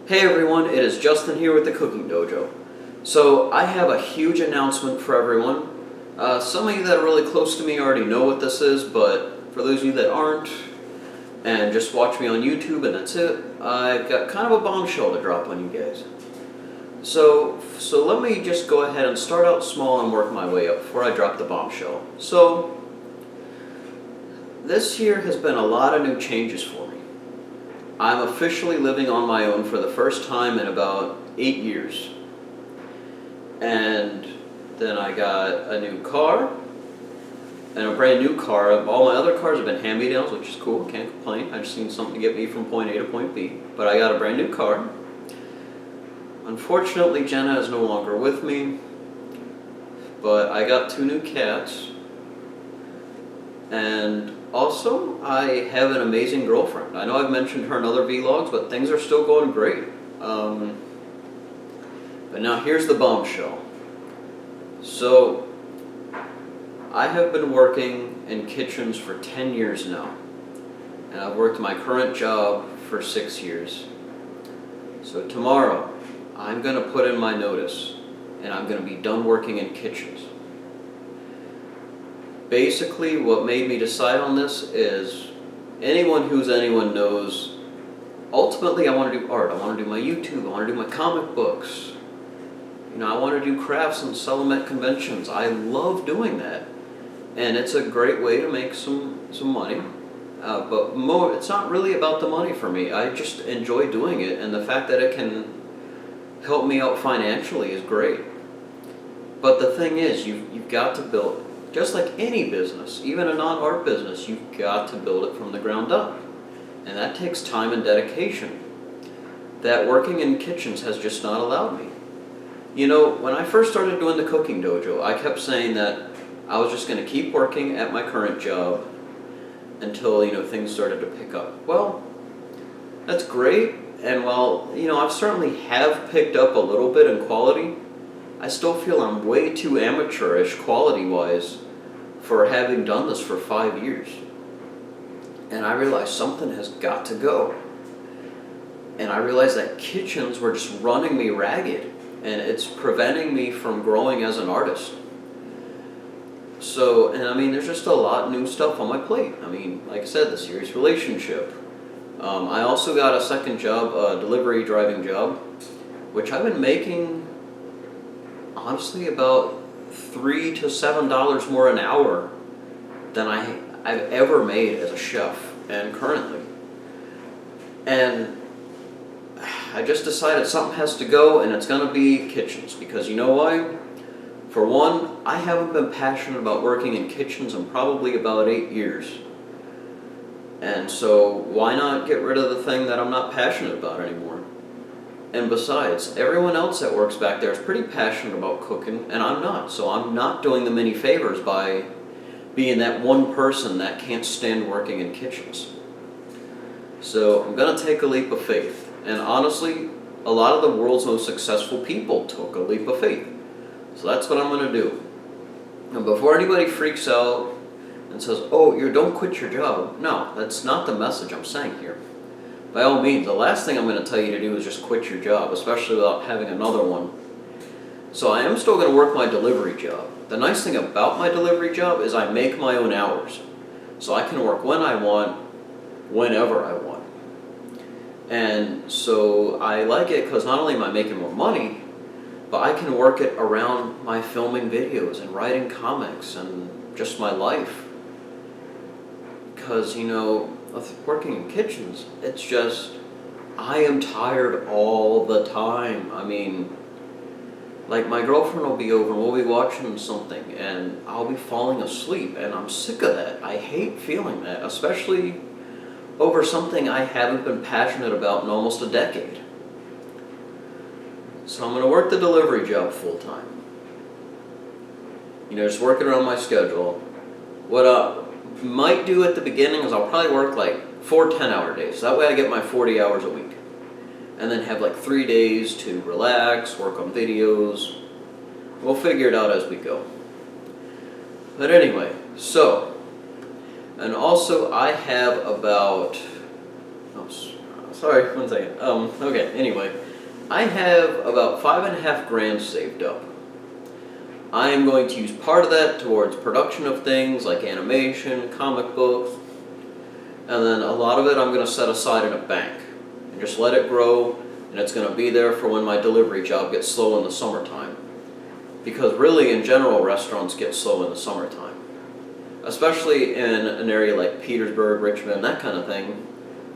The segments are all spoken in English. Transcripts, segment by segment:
Hey everyone, it is Justin here with the Cooking Dojo. So I have a huge announcement for everyone. Some of you that are really close to me already know what this is, but for those of you that aren't and just watch me on YouTube and that's it, I've got kind of a bombshell to drop on you guys. So let me just go ahead and start out small and work my way up before I drop the bombshell. So this year has been a lot of new changes for me. I'm officially living on my own for the first time in about 8 years. And then I got a new car, and a brand new car. All my other cars have been hand-me-downs, which is cool, can't complain. I just need something to get me from point A to point B. But I got a brand new car. Unfortunately, Jenna is no longer with me, but I got 2 new cats. And also, I have an amazing girlfriend. I know I've mentioned her in other vlogs, but things are still going great. But now here's the bombshell. So, I have been working in kitchens for 10 years now. And I've worked my current job for 6 years. So tomorrow, I'm going to put in my notice, and I'm going to be done working in kitchens. Basically, what made me decide on this is anyone knows, ultimately I want to do art. I want to do my YouTube. I want to do my comic books. I want to do crafts and sell them at conventions. I love doing that. And it's a great way to make some money. But it's not really about the money for me. I just enjoy doing it. And the fact that it can help me out financially is great. But the thing is, you've got to build, just like any business, even a non-art business, you've got to build it from the ground up. And that takes time and dedication that working in kitchens has just not allowed me. When I first started doing the Cooking Dojo, I kept saying that I was just going to keep working at my current job until, things started to pick up. Well, that's great. And while, I've certainly have picked up a little bit in quality, I still feel I'm way too amateurish quality-wise for having done this for 5 years. And I realized something has got to go. And I realized that kitchens were just running me ragged, and it's preventing me from growing as an artist. So, there's just a lot of new stuff on my plate. Like I said, the serious relationship. I also got a second job, a delivery driving job, which I've been making, honestly, about $3 to $7 more an hour than I've ever made as a chef, and currently. And I just decided something has to go, and it's going to be kitchens, because you know why? For one, I haven't been passionate about working in kitchens in probably about 8 years. And so why not get rid of the thing that I'm not passionate about anymore? And besides, everyone else that works back there is pretty passionate about cooking, and I'm not. So I'm not doing them any favors by being that one person that can't stand working in kitchens. So I'm going to take a leap of faith. And honestly, a lot of the world's most successful people took a leap of faith. So that's what I'm going to do. And before anybody freaks out and says, oh, don't quit your job. No, that's not the message I'm saying here. By all means, the last thing I'm going to tell you to do is just quit your job, especially without having another one. So I am still going to work my delivery job. The nice thing about my delivery job is I make my own hours. So I can work when I want, whenever I want. And so I like it because not only am I making more money, but I can work it around my filming videos and writing comics and just my life. Because, with working in kitchens, it's just, I am tired all the time. Like my girlfriend will be over and we'll be watching something and I'll be falling asleep, and I'm sick of that. I hate feeling that, especially over something I haven't been passionate about in almost a decade. So I'm going to work the delivery job full time. Just working around my schedule. What I might do at the beginning is I'll probably work like 4 10-hour days. That way I get my 40 hours a week. And then have like 3 days to relax, work on videos. We'll figure it out as we go. But anyway, and also I have about Sorry, one second. Okay, anyway. I have about 5.5 grand saved up. I am going to use part of that towards production of things like animation, comic books, and then a lot of it I'm going to set aside in a bank and just let it grow, and it's going to be there for when my delivery job gets slow in the summertime. Because really, in general, restaurants get slow in the summertime. Especially in an area like Petersburg, Richmond, that kind of thing,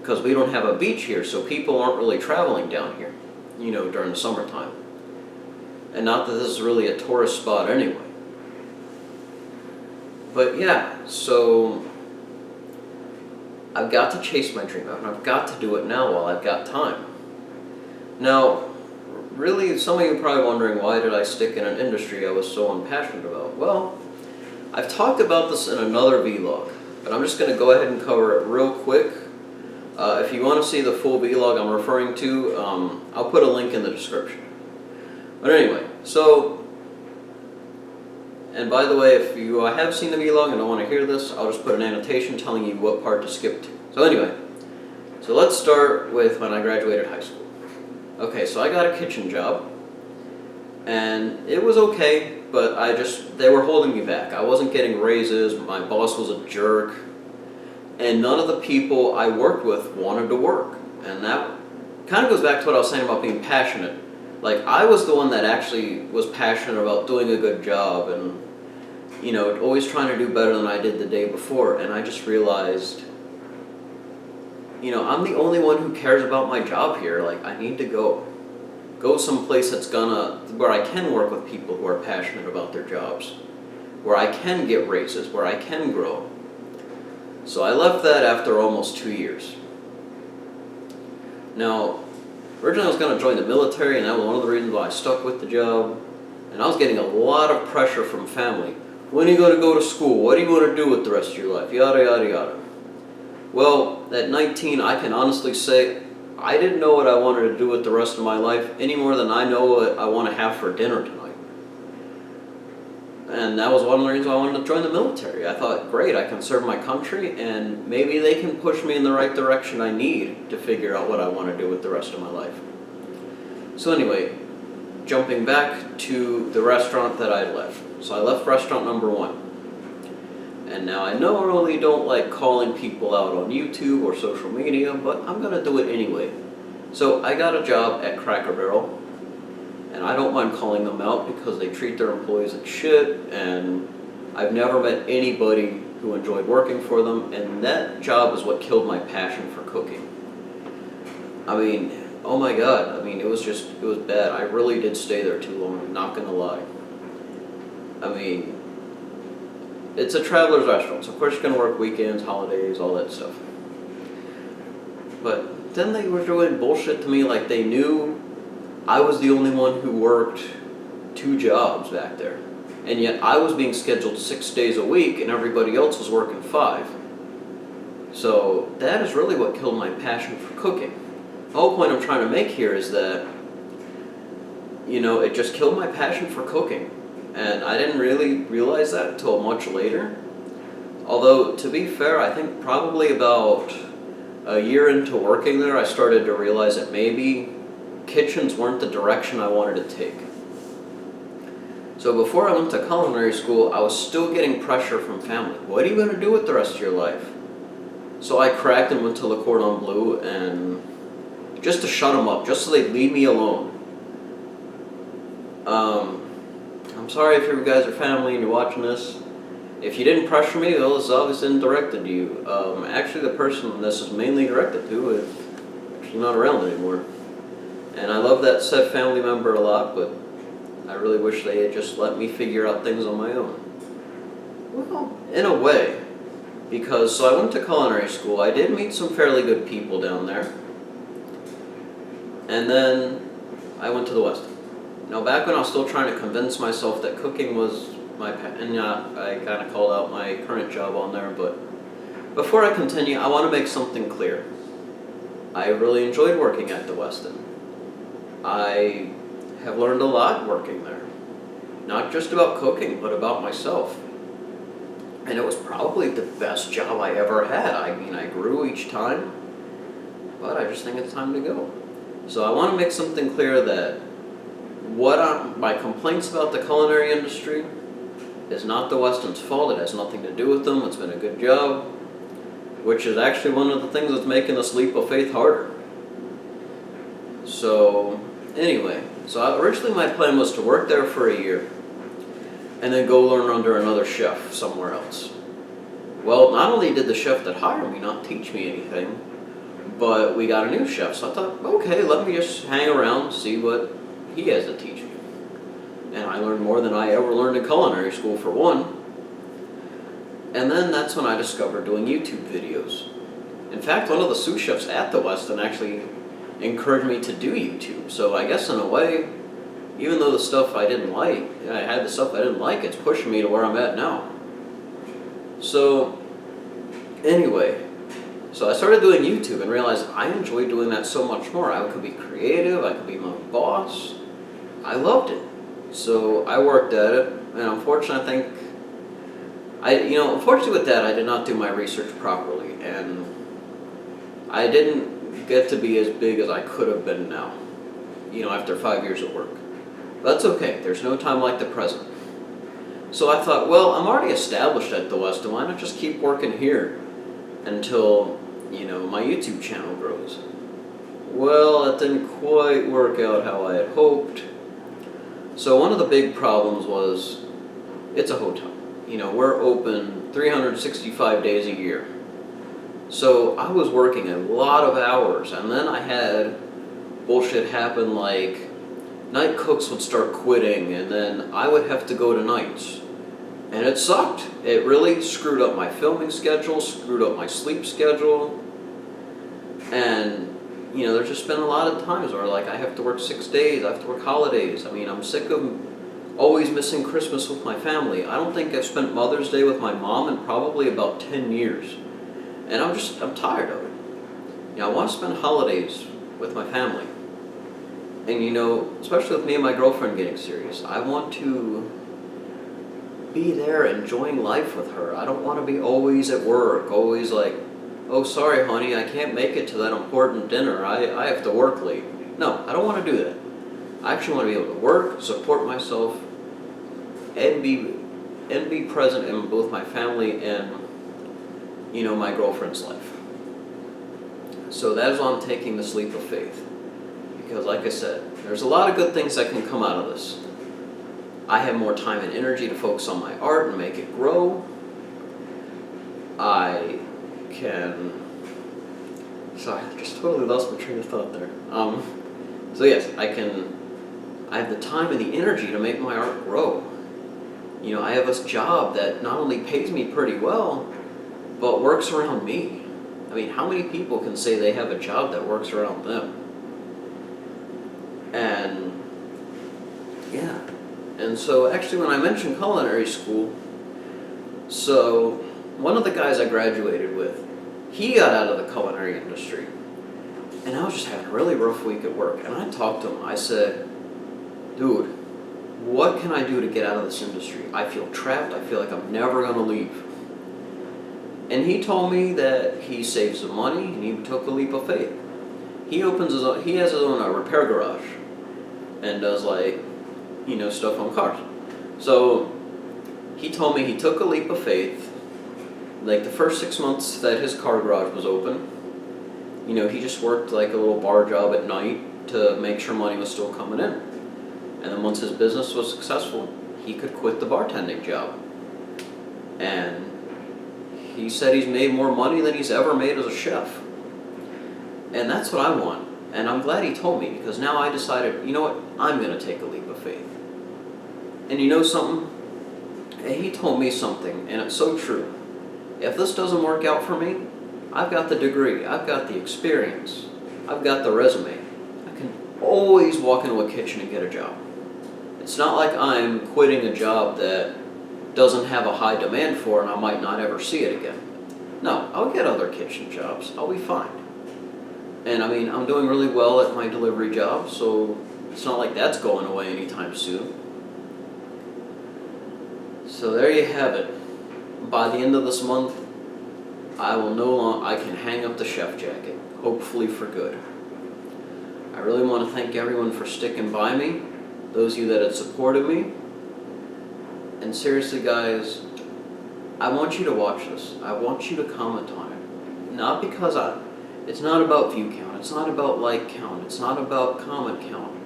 because we don't have a beach here, so people aren't really traveling down here, during the summertime. And not that this is really a tourist spot anyway. But yeah, so I've got to chase my dream out, and I've got to do it now while I've got time. Now, really, some of you are probably wondering, why did I stick in an industry I was so unpassionate about? Well, I've talked about this in another vlog, but I'm just going to go ahead and cover it real quick. If you want to see the full vlog I'm referring to, I'll put a link in the description. But anyway, and by the way, if you have seen the vlog and don't want to hear this, I'll just put an annotation telling you what part to skip to. So anyway, let's start with when I graduated high school. Okay, so I got a kitchen job, and it was okay, but they were holding me back. I wasn't getting raises, my boss was a jerk, and none of the people I worked with wanted to work. And that kind of goes back to what I was saying about being passionate. Like, I was the one that actually was passionate about doing a good job and, always trying to do better than I did the day before. And I just realized, I'm the only one who cares about my job here. Like, I need to go someplace where I can work with people who are passionate about their jobs, where I can get raises, where I can grow. So I left that after almost 2 years. Now, originally I was going to join the military, and that was one of the reasons why I stuck with the job. And I was getting a lot of pressure from family. When are you going to go to school? What do you want to do with the rest of your life? Yada, yada, yada. Well, at 19, I can honestly say I didn't know what I wanted to do with the rest of my life any more than I know what I want to have for dinner tonight. And that was one of the reasons why I wanted to join the military. I thought, great, I can serve my country, and maybe they can push me in the right direction I need to figure out what I want to do with the rest of my life. So anyway, jumping back to the restaurant that I left. So I left restaurant number 1. And now I normally don't like calling people out on YouTube or social media, but I'm going to do it anyway. So I got a job at Cracker Barrel. And I don't mind calling them out because they treat their employees like shit, and I've never met anybody who enjoyed working for them, and that job is what killed my passion for cooking. I mean, oh my god, it was bad. I really did stay there too long, I'm not gonna lie. I mean, it's a traveler's restaurant, so of course you're gonna work weekends, holidays, all that stuff. But then they were doing bullshit to me like they knew I was the only one who worked 2 jobs back there. And yet I was being scheduled 6 days a week and everybody else was working 5. So that is really what killed my passion for cooking. The whole point I'm trying to make here is that, it just killed my passion for cooking. And I didn't really realize that until much later. Although, to be fair, I think probably about a year into working there, I started to realize that maybe kitchens weren't the direction I wanted to take. So before I went to culinary school, I was still getting pressure from family. What are you going to do with the rest of your life? So I cracked and went to Le Cordon Bleu, and just to shut them up, just so they'd leave me alone. I'm sorry if you guys are family and you're watching this. If you didn't pressure me, well, this obviously isn't directed to you. Actually, the person this is mainly directed to is actually not around anymore. And I love that said family member a lot, but I really wish they had just let me figure out things on my own. Well, in a way, because I went to culinary school. I did meet some fairly good people down there. And then I went to the West. Now, back when I was still trying to convince myself that cooking was my and I kind of called out my current job on there, but before I continue, I want to make something clear. I really enjoyed working at the Westin. I have learned a lot working there. Not just about cooking, but about myself. And it was probably the best job I ever had. I mean, I grew each time. but I just think it's time to go. So I want to make something clear that my complaints about the culinary industry is not the Weston's fault. It has nothing to do with them. It's been a good job, which is actually one of the things that's making this leap of faith harder. So anyway, originally my plan was to work there for a year and then go learn under another chef somewhere else. Well, not only did the chef that hired me not teach me anything, but we got a new chef. So I thought, okay, let me just hang around, see what he has to teach me. And I learned more than I ever learned in culinary school, for one. And then that's when I discovered doing YouTube videos. In fact, one of the sous chefs at the Weston actually encouraged me to do YouTube. So I guess in a way, even though the stuff I didn't like, I had the stuff I didn't like, it's pushing me to where I'm at now. So anyway, so I started doing YouTube and realized I enjoyed doing that so much more. I could be creative, I could be my boss. I loved it. So I worked at it, and unfortunately with that, I did not do my research properly, and I didn't get to be as big as I could have been now, after 5 years of work. But that's okay. There's no time like the present. So I thought, well, I'm already established at the Weston. Why not just keep working here until, my YouTube channel grows? Well, that didn't quite work out how I had hoped. So one of the big problems was it's a hotel. We're open 365 days a year. So I was working a lot of hours, and then I had bullshit happen like night cooks would start quitting, and then I would have to go to nights. And it sucked. It really screwed up my filming schedule, screwed up my sleep schedule. And, there's just been a lot of times where I have to work 6 days, I have to work holidays. I'm sick of always missing Christmas with my family. I don't think I've spent Mother's Day with my mom in probably about 10 years. And I'm tired of it. I want to spend holidays with my family. And especially with me and my girlfriend getting serious, I want to be there enjoying life with her. I don't want to be always at work, always like, oh, sorry, honey, I can't make it to that important dinner. I have to work late. No, I don't want to do that. I actually want to be able to work, support myself, and be present in both my family and, my girlfriend's life. So that is why I'm taking this leap of faith. Because like I said, there's a lot of good things that can come out of this. I have more time and energy to focus on my art and make it grow. I can... Sorry, I just totally lost my train of thought there. So yes, I have the time and the energy to make my art grow. I have this job that not only pays me pretty well, but works around me. How many people can say they have a job that works around them? And yeah. And so actually when I mentioned culinary school, so one of the guys I graduated with, he got out of the culinary industry. And I was just having a really rough week at work. And I talked to him. I said, dude, what can I do to get out of this industry? I feel trapped. I feel like I'm never going to leave. And he told me that he saves some money and he took a leap of faith. He has his own repair garage and does stuff on cars. So he told me he took a leap of faith. The first 6 months that his car garage was open, he just worked a little bar job at night to make sure money was still coming in. And then once his business was successful, he could quit the bartending job. And he said he's made more money than he's ever made as a chef. And that's what I want. And I'm glad he told me, because now I decided, you know what, I'm going to take a leap of faith. And you know something? He told me something, and it's so true. If this doesn't work out for me, I've got the degree, I've got the experience, I've got the resume. I can always walk into a kitchen and get a job. It's not like I'm quitting a job that doesn't have a high demand for and I might not ever see it again. No, I'll get other kitchen jobs. I'll be fine. And I'm doing really well at my delivery job, so it's not like that's going away anytime soon. So there you have it. By the end of this month, I can hang up the chef jacket. hopefully for good. I really want to thank everyone for sticking by me, those of you that have supported me. And seriously guys, I want you to watch this. I want you to comment on it. Not because it's not about view count, it's not about like count, it's not about comment count.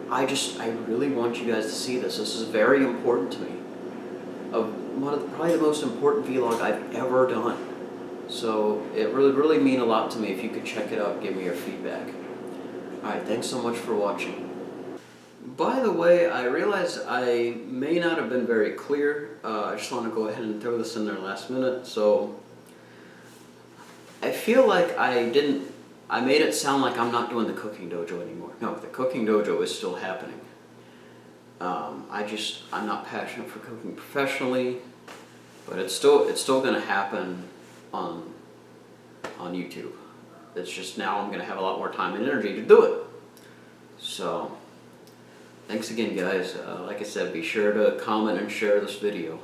I really want you guys to see this. This is very important to me. Probably the most important vlog I've ever done. So it really mean a lot to me if you could check it out and give me your feedback. Alright, thanks so much for watching. By the way, I realized I may not have been very clear. I just want to go ahead and throw this in there last minute. So I feel like I made it sound like I'm not doing the cooking dojo anymore. No, the cooking dojo is still happening. I'm not passionate for cooking professionally, but it's still going to happen on YouTube. It's just now I'm going to have a lot more time and energy to do it. So, thanks again guys. Like I said, be sure to comment and share this video.